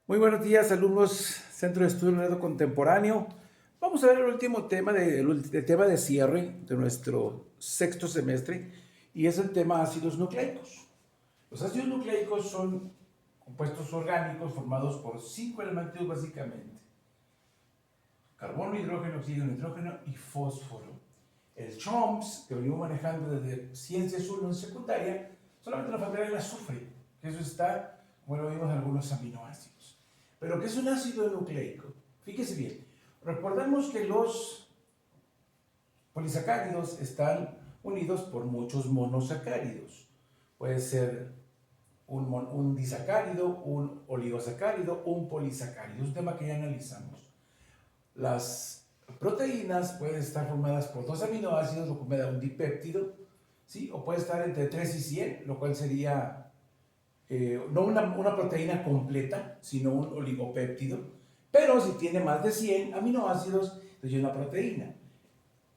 Muy buenos días, alumnos Centro de Estudio Leonardo Contemporáneo. Vamos a ver el último tema el tema de cierre de nuestro sexto semestre y es el tema ácidos nucleicos. Los ácidos nucleicos son compuestos orgánicos formados por 5 elementos básicamente: carbono, hidrógeno, oxígeno, nitrógeno y fósforo. El CHOMS, que venimos manejando desde Ciencias 1 en secundaria, solamente nos faltaría el azufre, que eso está, como lo vimos, en algunos aminoácidos. Pero ¿qué es un ácido nucleico? Fíjese bien, recordemos que los polisacáridos están unidos por muchos monosacáridos. Puede ser un disacárido, un oligosacárido, un polisacárido. Es un tema que ya analizamos. Las proteínas pueden estar formadas por 2 aminoácidos, lo que me da un dipéptido, ¿sí? O puede estar entre 3 y 100, lo cual sería no una proteína completa, sino un oligopéptido. Pero si tiene más de 100 aminoácidos, entonces es una proteína.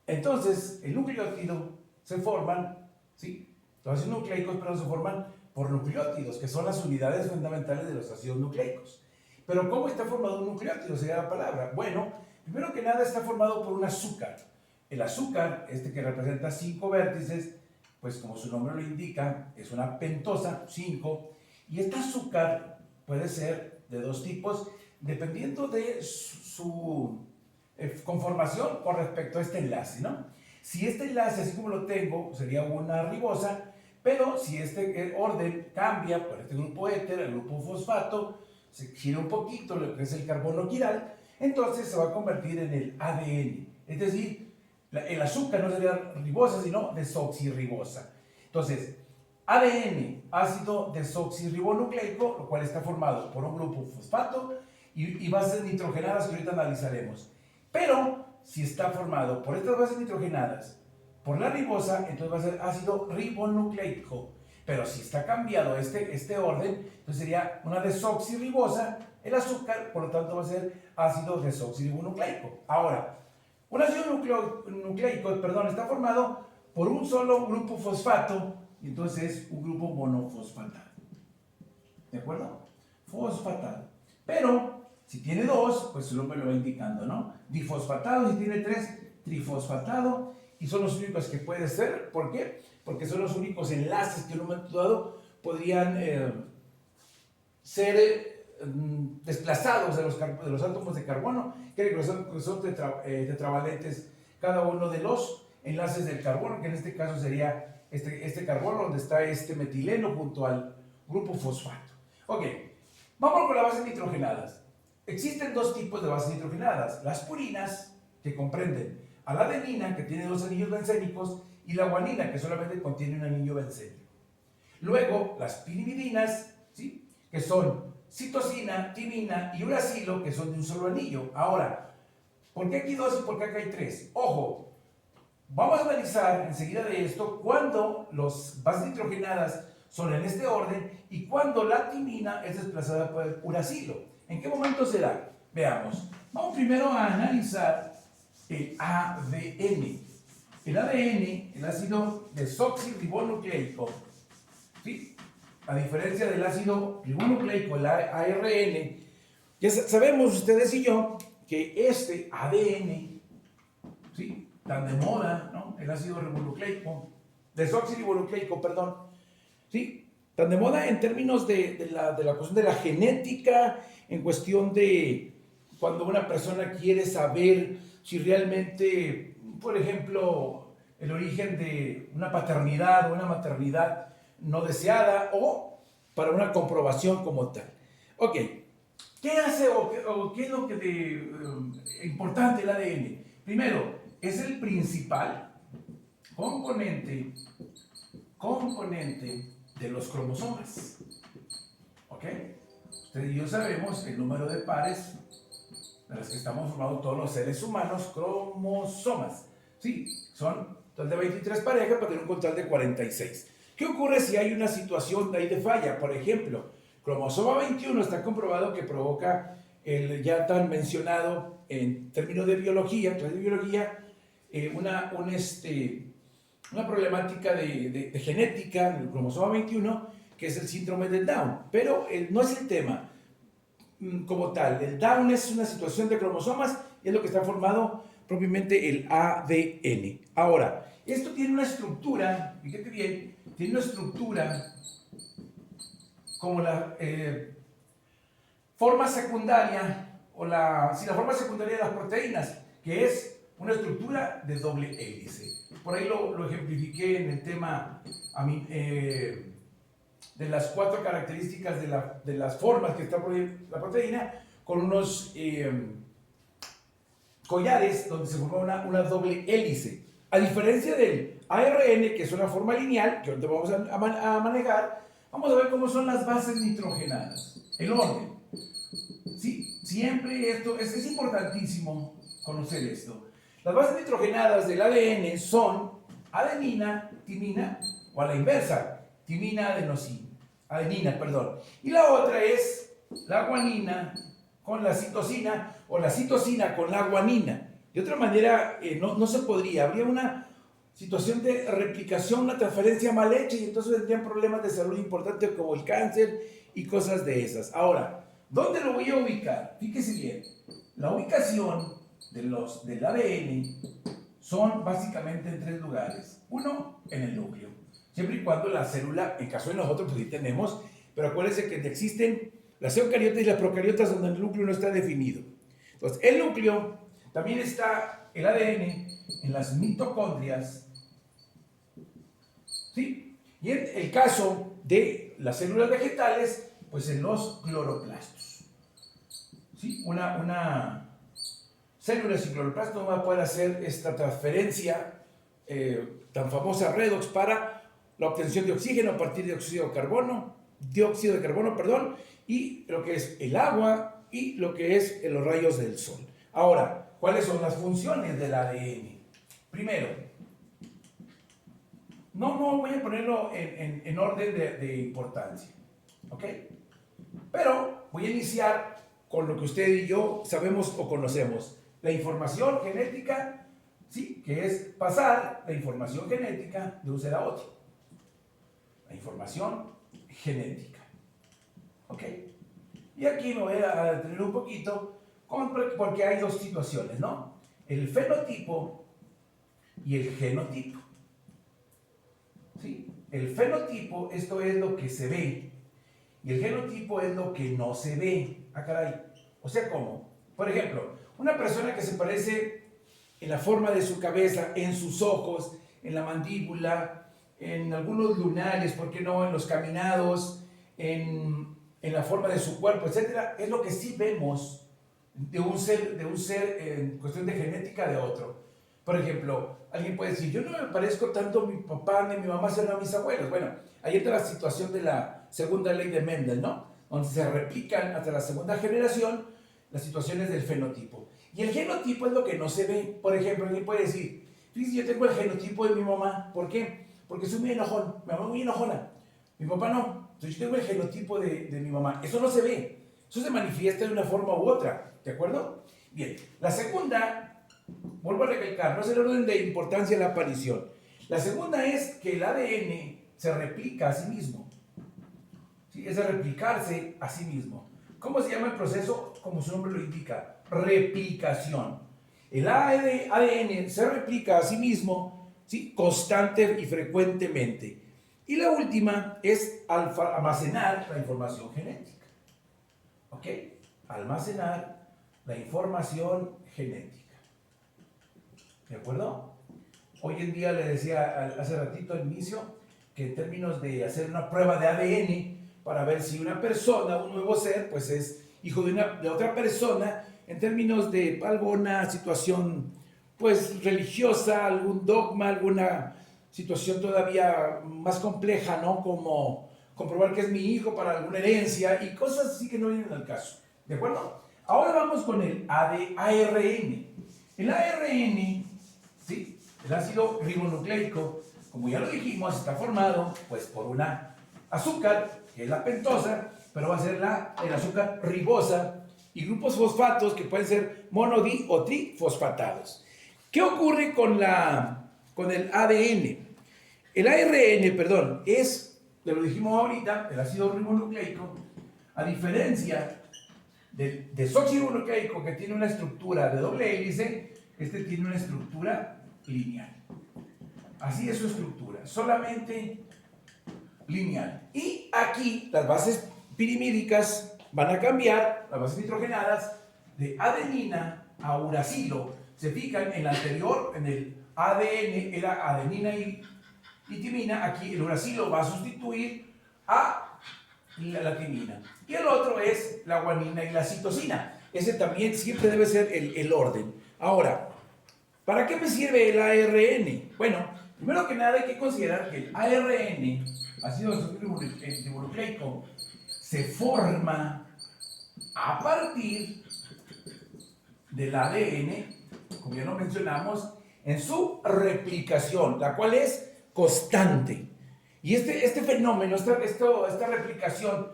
Entonces, el nucleótido se forman, ¿sí? Los ácidos nucleicos, pero se forman por nucleótidos, que son las unidades fundamentales de los ácidos nucleicos. Pero ¿cómo está formado un nucleótido? Sería la palabra. Bueno, primero que nada está formado por un azúcar. El azúcar, este que representa 5 vértices, pues como su nombre lo indica, es una pentosa, 5, y este azúcar puede ser de 2 tipos, dependiendo de su conformación con respecto a este enlace, ¿no? Si este enlace, así como lo tengo, sería una ribosa, pero si este orden cambia por este grupo éter, el grupo fosfato, se gira un poquito lo que es el carbono quiral, entonces se va a convertir en el ADN. Es decir, el azúcar no sería ribosa, sino desoxirribosa. Entonces, ADN, ácido desoxirribonucleico, lo cual está formado por un grupo fosfato y bases nitrogenadas que ahorita analizaremos. Pero si está formado por estas bases nitrogenadas, por la ribosa, entonces va a ser ácido ribonucleico. Pero si está cambiado este orden, entonces sería una desoxirribosa, el azúcar, por lo tanto va a ser ácido desoxirribonucleico. Ahora, un ácido nucleico, está formado por un solo grupo fosfato, y entonces es un grupo monofosfatado. ¿De acuerdo? Fosfatado. Pero si tiene 2, pues su nombre lo va indicando, ¿no? Difosfatado, si tiene 3, trifosfatado, y son los únicos que puede ser. ¿Por qué? Porque son los únicos enlaces que en un momento dado podrían ser desplazados de los átomos de carbono, que son tetravalentes cada uno de los enlaces del carbono, que en este caso sería este carbono donde está este metileno junto al grupo fosfato. Ok, vamos con las bases nitrogenadas. Existen 2 tipos de bases nitrogenadas: las purinas, que comprenden a la adenina, que tiene 2 anillos bencénicos, y la guanina, que solamente contiene un anillo bencénico. Luego, las pirimidinas, ¿sí?, que son citosina, timina y uracilo, que son de un solo anillo. Ahora, ¿por qué aquí 2 y por qué acá hay 3? Ojo, vamos a analizar enseguida de esto cuando las bases nitrogenadas son en este orden y cuando la timina es desplazada por el uracilo. ¿En qué momento será? Veamos. Vamos primero a analizar el ADN. El ADN, el ácido desoxirribonucleico, ¿sí?, a diferencia del ácido ribonucleico, el ARN, ya sabemos ustedes y yo que este ADN, ¿sí?, tan de moda, ¿no?, el ácido ribonucleico, desoxirribonucleico, perdón, ¿sí?, tan de moda en términos de la cuestión de la genética, en cuestión de cuando una persona quiere saber si realmente, por ejemplo, el origen de una paternidad o una maternidad no deseada, o para una comprobación como tal. Ok, ¿qué hace o qué es lo que importante el ADN? Primero, es el principal componente de los cromosomas. ¿Ok? Ustedes y yo sabemos el número de pares de los que estamos formados todos los seres humanos, cromosomas. Sí, son total de 23 parejas para tener un total de 46. ¿Qué ocurre si hay una situación de ahí de falla? Por ejemplo, cromosoma 21 está comprobado que provoca el ya tan mencionado en términos de biología, una problemática de genética en el cromosoma 21, que es el síndrome de Down. Pero no es el tema. como tal. El Down es una situación de cromosomas y es lo que está formado propiamente el ADN. Ahora, esto tiene una estructura, fíjate bien, tiene una estructura como la forma secundaria, la forma secundaria de las proteínas, que es una estructura de doble hélice. Por ahí lo ejemplifiqué en el tema de las 4 características de las formas que está la proteína, con unos collares donde se forma una doble hélice. A diferencia del ARN, que es una forma lineal, que ahorita vamos a manejar, vamos a ver cómo son las bases nitrogenadas, el orden. Sí, siempre esto es importantísimo conocer esto. Las bases nitrogenadas del ADN son adenina, timina, o a la inversa, timina, adenina, perdón. Y la otra es la guanina con la citosina, o la citosina con la guanina. De otra manera, no se podría. Habría una situación de replicación, una transferencia mal hecha, y entonces tendrían problemas de salud importantes como el cáncer y cosas de esas. Ahora, ¿dónde lo voy a ubicar? Fíjese bien, la ubicación del ADN son básicamente en 3 lugares. Uno, en el núcleo, siempre y cuando la célula, en caso de nosotros, pues sí tenemos, pero acuérdense que existen las eucariotas y las procariotas donde el núcleo no está definido. Entonces, el núcleo, también está el ADN en las mitocondrias, ¿sí? Y en el caso de las células vegetales, pues en los cloroplastos. ¿Sí? Una célula sin cloroplasto no va a poder hacer esta transferencia tan famosa redox para la obtención de oxígeno a partir de dióxido de carbono, y lo que es el agua y lo que es los rayos del sol. Ahora, ¿cuáles son las funciones del ADN? Primero, no voy a ponerlo en orden de importancia, ¿ok? Pero voy a iniciar con lo que usted y yo sabemos o conocemos. La información genética, ¿sí? Que es pasar la información genética de un ser a otro. La información genética. ¿Ok? Y aquí me voy a detener un poquito porque hay 2 situaciones, ¿no? El fenotipo y el genotipo. ¿Sí? El fenotipo, esto es lo que se ve. Y el genotipo es lo que no se ve. Ah, caray. O sea, ¿cómo? Por ejemplo, una persona que se parece en la forma de su cabeza, en sus ojos, en la mandíbula, en algunos lunares, ¿por qué no? En los caminados, en la forma de su cuerpo, etcétera, es lo que sí vemos de un ser en cuestión de genética de otro. Por ejemplo, alguien puede decir, yo no me parezco tanto a mi papá ni a mi mamá, sino a mis abuelos. Bueno, ahí está la situación de la segunda ley de Mendel, ¿no? Donde se replican hasta la segunda generación las situaciones del fenotipo. Y el genotipo es lo que no se ve. Por ejemplo, alguien puede decir, fíjese, yo tengo el genotipo de mi mamá. ¿Por qué? Porque soy muy enojón. Mi mamá es muy enojona. Mi papá no. Entonces yo tengo el genotipo de mi mamá. Eso no se ve. Eso se manifiesta de una forma u otra. ¿De acuerdo? Bien. La segunda, vuelvo a recalcar, no es el orden de importancia de la aparición. La segunda es que el ADN se replica a sí mismo. ¿Sí? Es de replicarse a sí mismo. ¿Cómo se llama el proceso? Como su nombre lo indica, replicación. El ADN se replica a sí mismo, ¿sí? Constante y frecuentemente. Y la última es almacenar la información genética. ¿Ok? Almacenar la información genética. ¿De acuerdo? Hoy en día le decía hace ratito al inicio que en términos de hacer una prueba de ADN para ver si una persona, un nuevo ser, pues es hijo de otra persona, en términos de alguna situación pues religiosa, algún dogma, alguna situación todavía más compleja, ¿no? Como comprobar que es mi hijo para alguna herencia y cosas así que no vienen al caso. ¿De acuerdo? Ahora vamos con el ARN. El ARN, ¿sí? El ácido ribonucleico, como ya lo dijimos, está formado pues por una azúcar, que es la pentosa, pero va a ser el azúcar ribosa, y grupos fosfatos que pueden ser mono, di o trifosfatados. ¿Qué ocurre con el ADN? El ARN, perdón, lo dijimos ahorita, el ácido ribonucleico, a diferencia del desoxirribonucleico, que tiene una estructura de doble hélice, este tiene una estructura lineal. Así es su estructura, solamente lineal. Y aquí las bases pirimídicas van a cambiar, las bases nitrogenadas, de adenina a uracilo. Se fijan en el anterior, en el ADN era adenina y timina, aquí el uracilo va a sustituir a la timina. Y el otro es la guanina y la citosina. Ese también siempre debe ser el orden. Ahora, ¿para qué me sirve el ARN? Bueno, primero que nada hay que considerar que el ARN, ácido desoxirribonucleico, se forma a partir del ADN, como ya lo mencionamos, en su replicación, la cual es constante. Y este fenómeno, esta replicación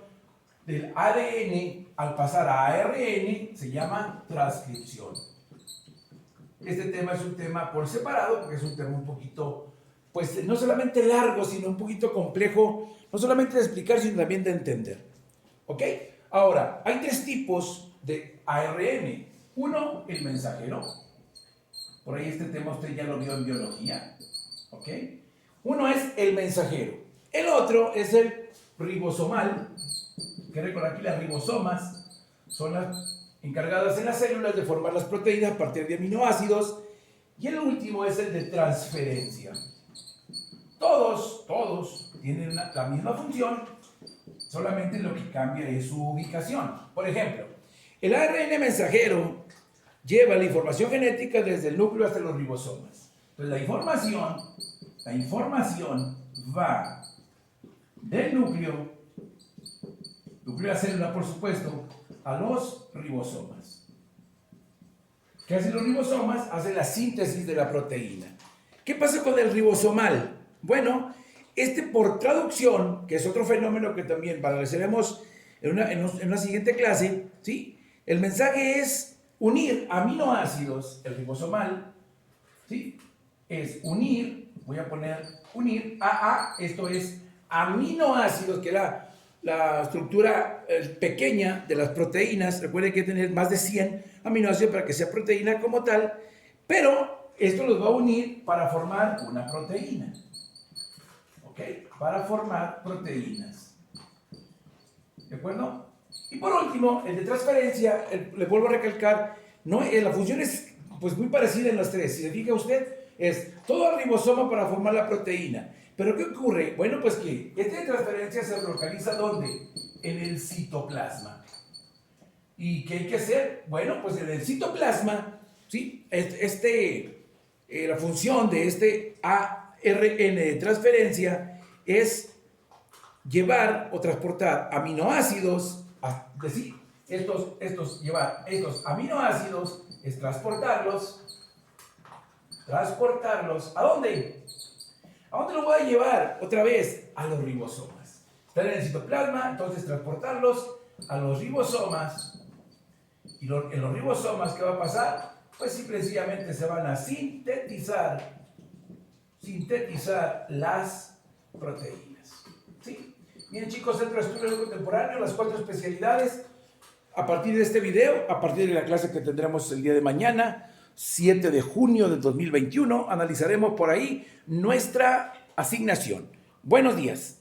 del ADN al pasar a ARN se llama transcripción. Este tema es un tema por separado, porque es un tema un poquito, pues no solamente largo, sino un poquito complejo, no solamente de explicar, sino también de entender. ¿Ok? Ahora, hay tres tipos de ARN. Uno, el mensajero. Por ahí este tema usted ya lo vio en biología. ¿Ok? Uno es el mensajero. El otro es el ribosomal. Que recordar aquí las ribosomas son las encargadas en las células de formar las proteínas a partir de aminoácidos. Y el último es el de transferencia. Todos tienen la misma función, solamente lo que cambia es su ubicación. Por ejemplo, el ARN mensajero lleva la información genética desde el núcleo hasta los ribosomas. Entonces la información va del núcleo de la célula, por supuesto, a los ribosomas. ¿Qué hacen los ribosomas? Hacen la síntesis de la proteína. ¿Qué pasa con el ribosomal? Bueno, por traducción, que es otro fenómeno que también analizaremos en una siguiente clase, ¿sí? El mensaje es unir aminoácidos, el ribosomal, ¿sí? Es unir, voy a poner unir AA, esto es aminoácidos, que la estructura pequeña de las proteínas. Recuerden que hay que tener más de 100 aminoácidos para que sea proteína como tal, pero esto los va a unir para formar una proteína. ¿Ok? Para formar proteínas. ¿De acuerdo? Y por último, el de transferencia, le vuelvo a recalcar, la función es pues muy parecida en los tres. Si se fija usted, es todo el ribosoma para formar la proteína. ¿Pero qué ocurre? Bueno, pues que este de transferencia se localiza ¿dónde? En el citoplasma. ¿Y qué hay que hacer? Bueno, pues en el citoplasma, ¿sí? La función de este ARN de transferencia es llevar o transportar aminoácidos, llevar estos aminoácidos, es transportarlos, ¿a dónde? ¿A dónde lo voy a llevar? Otra vez, a los ribosomas. Están en el citoplasma, entonces transportarlos a los ribosomas. Y en los ribosomas, ¿qué va a pasar? Pues simplemente se van a sintetizar las proteínas. ¿Sí? Bien, chicos, Centro de Estudios Contemporáneos, las 4 especialidades. A partir de este video, a partir de la clase que tendremos el día de mañana, 7 de junio de 2021, analizaremos por ahí nuestra asignación. Buenos días.